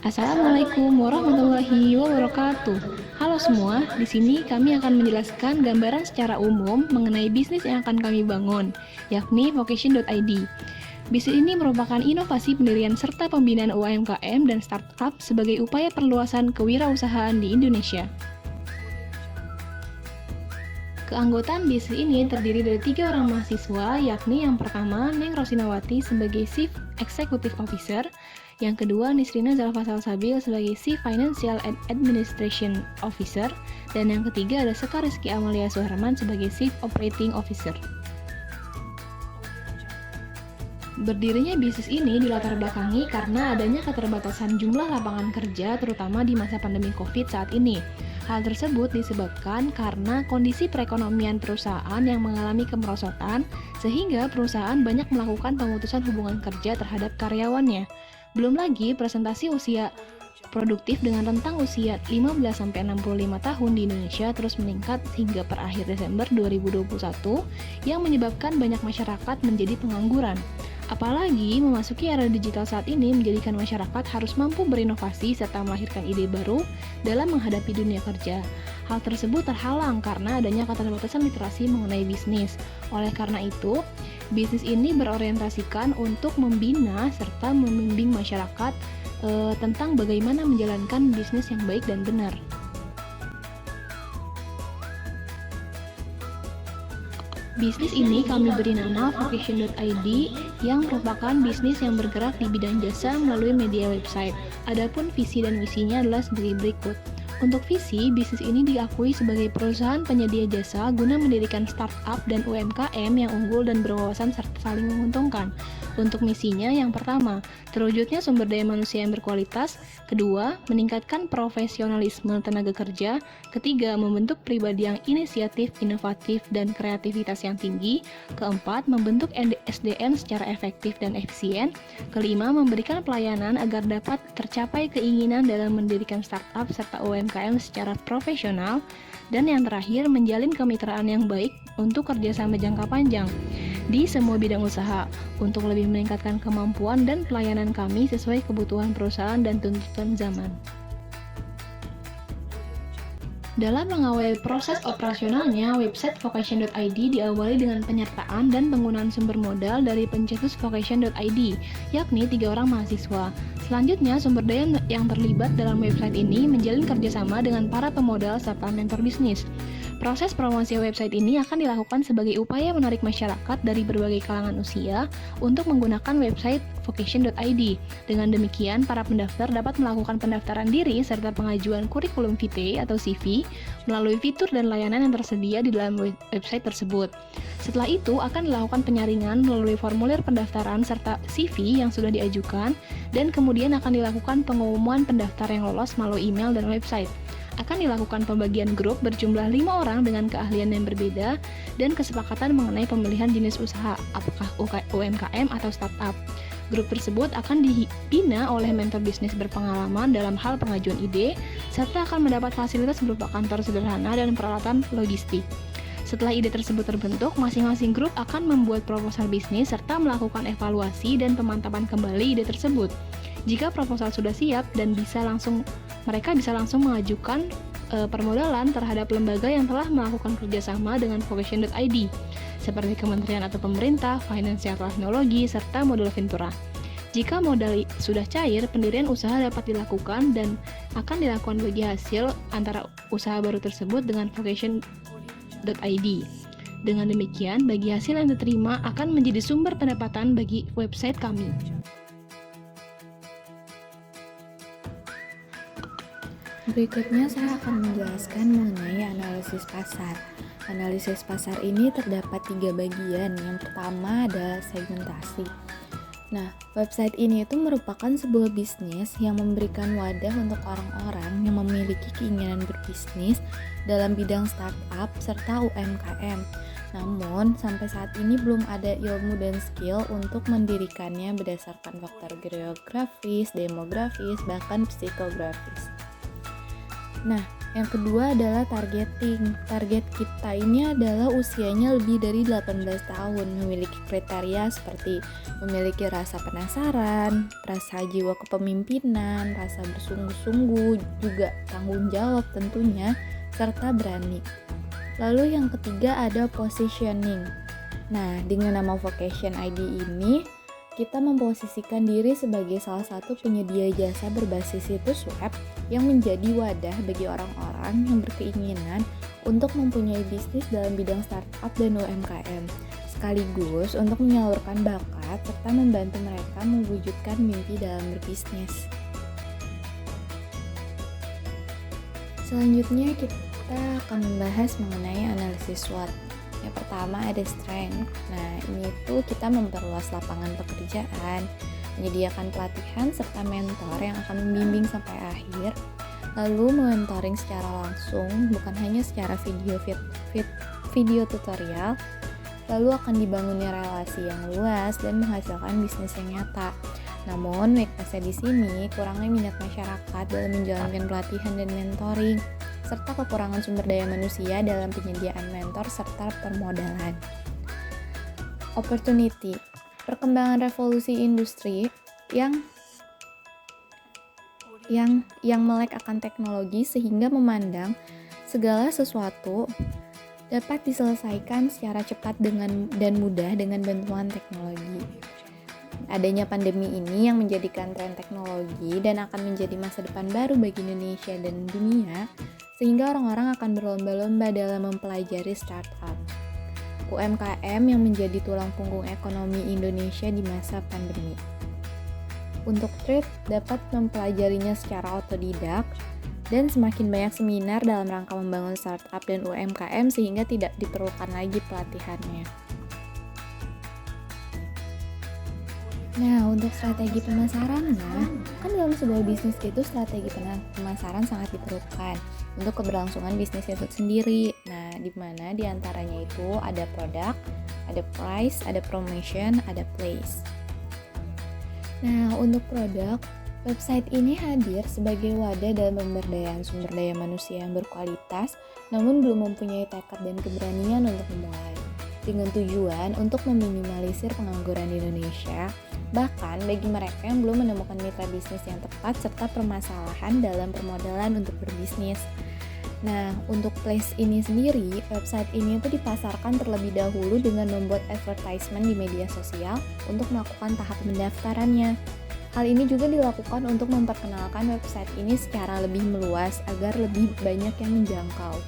Assalamualaikum warahmatullahi wabarakatuh. Halo semua, di sini kami akan menjelaskan gambaran secara umum mengenai bisnis yang akan kami bangun, yakni vocation.id. Bisnis ini merupakan inovasi pendirian serta pembinaan UMKM dan startup sebagai upaya perluasan kewirausahaan di Indonesia. Keanggotaan bisnis ini terdiri dari 3 orang mahasiswa, yakni yang pertama Neng Rosinawati sebagai Chief Executive Officer, yang kedua Nisrina Zalfa Salsabil sebagai Chief Financial and Administration Officer, dan yang ketiga ada Sekar Rizky Amalia Suherman sebagai Chief Operating Officer. Berdirinya bisnis ini dilatar belakangi karena adanya keterbatasan jumlah lapangan kerja terutama di masa pandemi COVID saat ini. Hal tersebut disebabkan karena kondisi perekonomian perusahaan yang mengalami kemerosotan sehingga perusahaan banyak melakukan pemutusan hubungan kerja terhadap karyawannya. Belum lagi presentasi usia produktif dengan rentang usia 15-65 tahun di Indonesia terus meningkat hingga per akhir Desember 2021 yang menyebabkan banyak masyarakat menjadi pengangguran. Apalagi memasuki era digital saat ini menjadikan masyarakat harus mampu berinovasi serta melahirkan ide baru dalam menghadapi dunia kerja. Hal tersebut terhalang karena adanya keterbatasan literasi mengenai bisnis. Oleh karena itu, bisnis ini berorientasikan untuk membina serta membimbing masyarakat tentang bagaimana menjalankan bisnis yang baik dan benar. Bisnis ini kami beri nama vocation.id yang merupakan bisnis yang bergerak di bidang jasa melalui media website. Adapun visi dan misinya adalah sebagai berikut. Untuk visi, bisnis ini diakui sebagai perusahaan penyedia jasa guna mendirikan startup dan UMKM yang unggul dan berwawasan serta saling menguntungkan. Untuk misinya, yang pertama, terwujudnya sumber daya manusia yang berkualitas. Kedua, meningkatkan profesionalisme tenaga kerja. Ketiga, membentuk pribadi yang inisiatif, inovatif, dan kreativitas yang tinggi. Keempat, membentuk SDM secara efektif dan efisien. Kelima, memberikan pelayanan agar dapat tercapai keinginan dalam mendirikan startup serta UMKM secara profesional. Dan yang terakhir, menjalin kemitraan yang baik untuk kerjasama jangka panjang di semua bidang usaha untuk lebih meningkatkan kemampuan dan pelayanan kami sesuai kebutuhan perusahaan dan tuntutan zaman. Dalam mengawali proses operasionalnya, website vocation.id diawali dengan penyertaan dan penggunaan sumber modal dari pencetus vocation.id, yakni 3 orang mahasiswa. Selanjutnya, sumber daya yang terlibat dalam website ini menjalin kerjasama dengan para pemodal serta mentor bisnis. Proses promosi website ini akan dilakukan sebagai upaya menarik masyarakat dari berbagai kalangan usia untuk menggunakan website vocation.id. Dengan demikian, para pendaftar dapat melakukan pendaftaran diri serta pengajuan kurikulum vitae atau CV melalui fitur dan layanan yang tersedia di dalam website tersebut. Setelah itu, akan dilakukan penyaringan melalui formulir pendaftaran serta CV yang sudah diajukan, dan kemudian akan dilakukan pengumuman pendaftar yang lolos melalui email dan website. Akan dilakukan pembagian grup berjumlah 5 orang dengan keahlian yang berbeda dan kesepakatan mengenai pemilihan jenis usaha, apakah UMKM atau startup. Grup tersebut akan dibina oleh mentor bisnis berpengalaman dalam hal pengajuan ide, serta akan mendapat fasilitas berupa kantor sederhana dan peralatan logistik. Setelah ide tersebut terbentuk, masing-masing grup akan membuat proposal bisnis serta melakukan evaluasi dan pemantapan kembali ide tersebut. Jika proposal sudah siap dan mereka bisa langsung mengajukan permodalan terhadap lembaga yang telah melakukan kerjasama dengan vocation.id, seperti kementerian atau pemerintah, financial teknologi, serta modal Ventura. Jika modal sudah cair, pendirian usaha dapat dilakukan dan akan dilakukan bagi hasil antara usaha baru tersebut dengan vocation.id. Dengan demikian, bagi hasil yang diterima akan menjadi sumber pendapatan bagi website kami. Berikutnya saya akan menjelaskan mengenai analisis pasar. Analisis pasar ini terdapat 3 bagian. Yang pertama adalah segmentasi. Nah, website ini itu merupakan sebuah bisnis yang memberikan wadah untuk orang-orang yang memiliki keinginan berbisnis dalam bidang startup serta UMKM. Namun, sampai saat ini belum ada ilmu dan skill untuk mendirikannya berdasarkan faktor geografis, demografis, bahkan psikografis. Nah, Yang kedua adalah targeting. Target kita ini adalah usianya lebih dari 18 tahun, memiliki kriteria seperti memiliki rasa penasaran, rasa jiwa kepemimpinan, rasa bersungguh-sungguh, juga tanggung jawab tentunya, serta berani. Lalu yang ketiga ada positioning. Nah, dengan nama Vocation ID ini, kita memposisikan diri sebagai salah satu penyedia jasa berbasis situs web yang menjadi wadah bagi orang-orang yang berkeinginan untuk mempunyai bisnis dalam bidang startup dan UMKM, sekaligus untuk menyalurkan bakat serta membantu mereka mewujudkan mimpi dalam berbisnis. Selanjutnya kita akan membahas mengenai analisis SWOT. Yang pertama ada strength. Nah, ini tuh kita memperluas lapangan pekerjaan, menyediakan pelatihan serta mentor yang akan membimbing sampai akhir. Lalu mentoring secara langsung, bukan hanya secara video tutorial. Lalu akan dibangunnya relasi yang luas dan menghasilkan bisnis yang nyata. Namun, weakness-nya di sini kurangnya minat masyarakat dalam menjalankan pelatihan dan mentoring, serta kekurangan sumber daya manusia dalam penyediaan mentor serta permodalan. Opportunity, perkembangan revolusi industri yang melek akan teknologi sehingga memandang segala sesuatu dapat diselesaikan secara cepat dan mudah dengan bantuan teknologi. Adanya pandemi ini yang menjadikan tren teknologi dan akan menjadi masa depan baru bagi Indonesia dan dunia, sehingga orang-orang akan berlomba-lomba dalam mempelajari startup. UMKM yang menjadi tulang punggung ekonomi Indonesia di masa pandemi. Untuk trade dapat mempelajarinya secara otodidak dan semakin banyak seminar dalam rangka membangun startup dan UMKM sehingga tidak diperlukan lagi pelatihannya. Nah, untuk strategi pemasarannya, kan dalam sebuah bisnis itu strategi pemasaran sangat diperlukan untuk keberlangsungan bisnis itu sendiri. Nah, di mana diantaranya itu ada produk, ada price, ada promotion, ada place. Nah, untuk produk, website ini hadir sebagai wadah dalam pemberdayaan sumber daya manusia yang berkualitas, namun belum mempunyai tekad dan keberanian untuk memulai. Dengan tujuan untuk meminimalisir pengangguran di Indonesia, bahkan bagi mereka yang belum menemukan mitra bisnis yang tepat serta permasalahan dalam permodalan untuk berbisnis. Nah, untuk place ini sendiri, website ini itu dipasarkan terlebih dahulu dengan membuat advertisement di media sosial untuk melakukan tahap pendaftarannya. Hal ini juga dilakukan untuk memperkenalkan website ini secara lebih meluas agar lebih banyak yang menjangkau.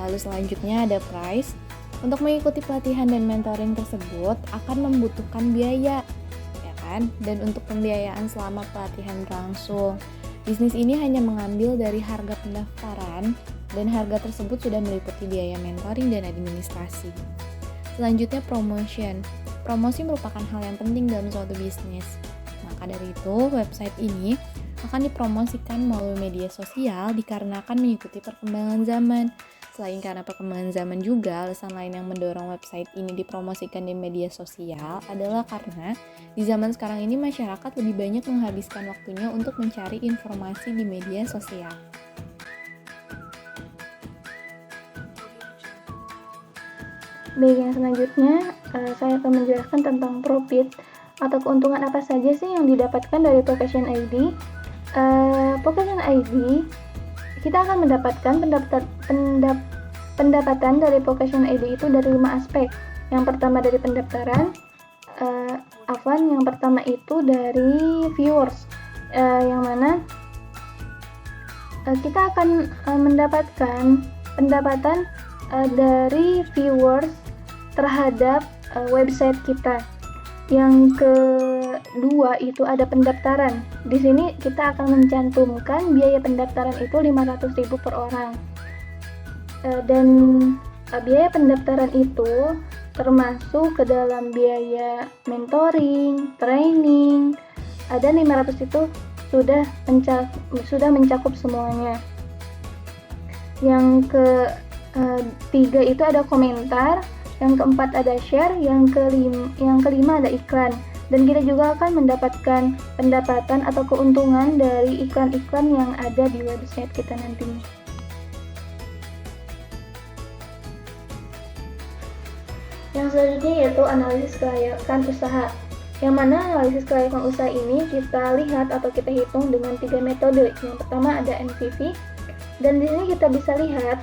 Lalu selanjutnya ada price. Untuk mengikuti pelatihan dan mentoring tersebut akan membutuhkan biaya, ya kan? Dan untuk pembiayaan selama pelatihan berlangsung, bisnis ini hanya mengambil dari harga pendaftaran dan harga tersebut sudah meliputi biaya mentoring dan administrasi. Selanjutnya promotion. Promosi merupakan hal yang penting dalam suatu bisnis. Maka dari itu, website ini akan dipromosikan melalui media sosial dikarenakan mengikuti perkembangan zaman. Selain karena perkembangan zaman juga, alasan lain yang mendorong website ini dipromosikan di media sosial adalah karena di zaman sekarang ini masyarakat lebih banyak menghabiskan waktunya untuk mencari informasi di media sosial. Baik, yang selanjutnya saya akan menjelaskan tentang profit atau keuntungan apa saja sih yang didapatkan dari Vocation ID. Vocation ID, kita akan mendapatkan pendapatan dari Vocation ID itu dari 5 aspek. Yang pertama dari pendaftaran, yang pertama itu dari viewers, yang mana kita akan mendapatkan pendapatan dari viewers terhadap website kita. Yang kedua itu ada pendaftaran. Di sini kita akan mencantumkan biaya pendaftaran itu 500.000 per orang. Dan biaya pendaftaran itu termasuk ke dalam biaya mentoring, training, dan 500 itu sudah mencakup semuanya. Yang ketiga itu ada komentar, yang keempat ada share, yang kelima ada iklan. Dan kita juga akan mendapatkan pendapatan atau keuntungan dari iklan-iklan yang ada di website kita nantinya. Yang selanjutnya yaitu analisis kelayakan usaha. Yang mana analisis kelayakan usaha ini kita lihat atau kita hitung dengan 3 metode. Yang pertama ada NPV, dan di sini kita bisa lihat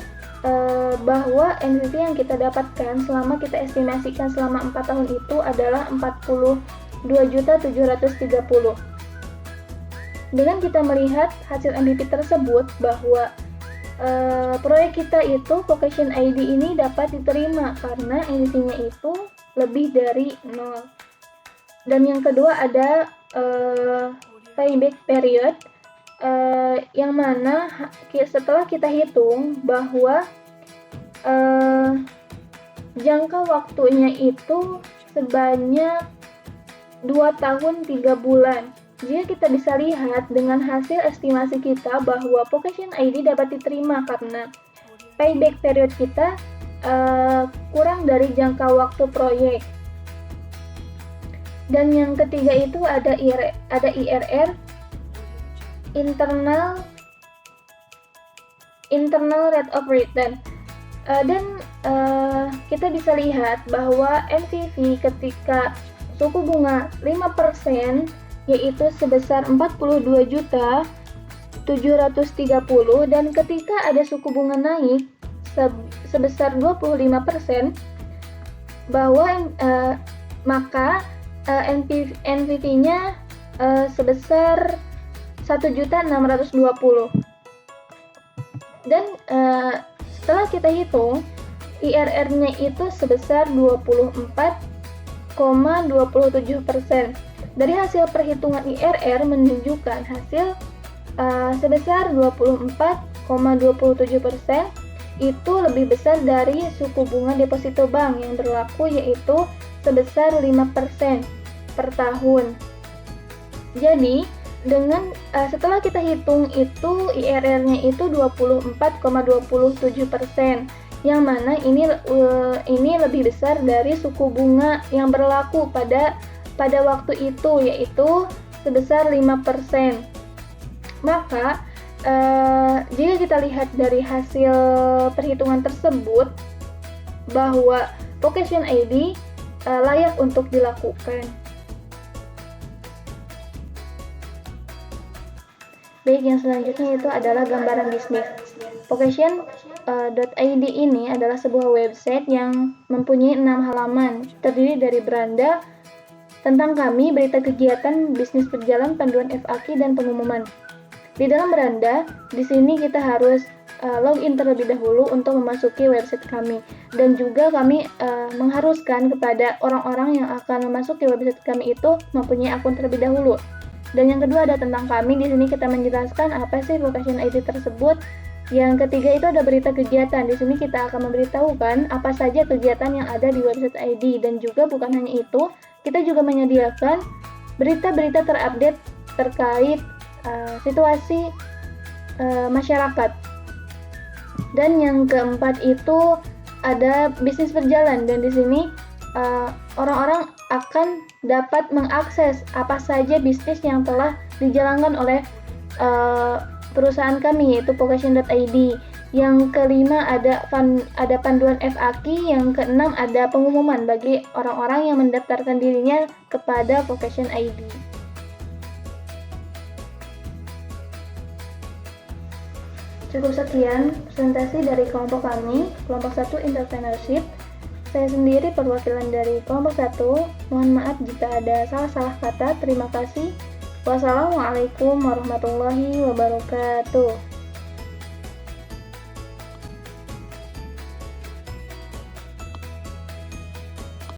bahwa NPV yang kita dapatkan selama kita estimasikan selama 4 tahun itu adalah 42.730. Dengan kita melihat hasil NPV tersebut bahwa proyek kita itu Vocation ID ini dapat diterima karena NPV-nya itu lebih dari 0. Dan yang kedua ada payback period, yang mana setelah kita hitung bahwa jangka waktunya itu sebanyak 2 tahun 3 bulan. Jika kita bisa lihat dengan hasil estimasi kita bahwa Vocation ID dapat diterima karena payback period kita kurang dari jangka waktu proyek. Dan yang ketiga itu ada IRR, internal rate of return. Kita bisa lihat bahwa NPV ketika suku bunga 5% yaitu sebesar 42.730, dan ketika ada suku bunga naik sebesar 25%, bahwa maka NPV-nya sebesar 1.620. Dan setelah kita hitung IRR-nya itu sebesar 24,27%. Dari hasil perhitungan IRR menunjukkan hasil sebesar 24,27%, itu lebih besar dari suku bunga deposito bank yang berlaku yaitu sebesar 5% per tahun. Jadi dengan setelah kita hitung itu IRR-nya itu 24,27%, yang mana ini lebih besar dari suku bunga yang berlaku pada waktu itu yaitu sebesar 5%. Maka jika kita lihat dari hasil perhitungan tersebut bahwa Vocation ID layak untuk dilakukan. Baik, yang selanjutnya itu adalah gambaran bisnis. Vocation.id ini adalah sebuah website yang mempunyai 6 halaman, terdiri dari beranda tentang kami, berita kegiatan, bisnis berjalan, panduan FAQ, dan pengumuman. Di dalam beranda, di sini kita harus login terlebih dahulu untuk memasuki website kami, dan juga kami mengharuskan kepada orang-orang yang akan memasuki website kami itu mempunyai akun terlebih dahulu. Dan yang kedua ada tentang kami. Di sini kita menjelaskan apa sih Vocation ID tersebut. Yang ketiga itu ada berita kegiatan. Di sini kita akan memberitahukan apa saja kegiatan yang ada di website ID, dan juga bukan hanya itu, kita juga menyediakan berita-berita terupdate terkait situasi masyarakat. Dan yang keempat itu ada bisnis berjalan, dan di sini orang-orang akan dapat mengakses apa saja bisnis yang telah dijalankan oleh perusahaan kami yaitu Vocation.id. Yang kelima ada panduan FAQ, yang keenam ada pengumuman bagi orang-orang yang mendaftarkan dirinya kepada Vocation ID. Cukup sekian presentasi dari kelompok kami, kelompok 1 Entrepreneurship. Saya sendiri perwakilan dari kelompok 1. Mohon maaf jika ada salah-salah kata. Terima kasih. Wassalamualaikum warahmatullahi wabarakatuh.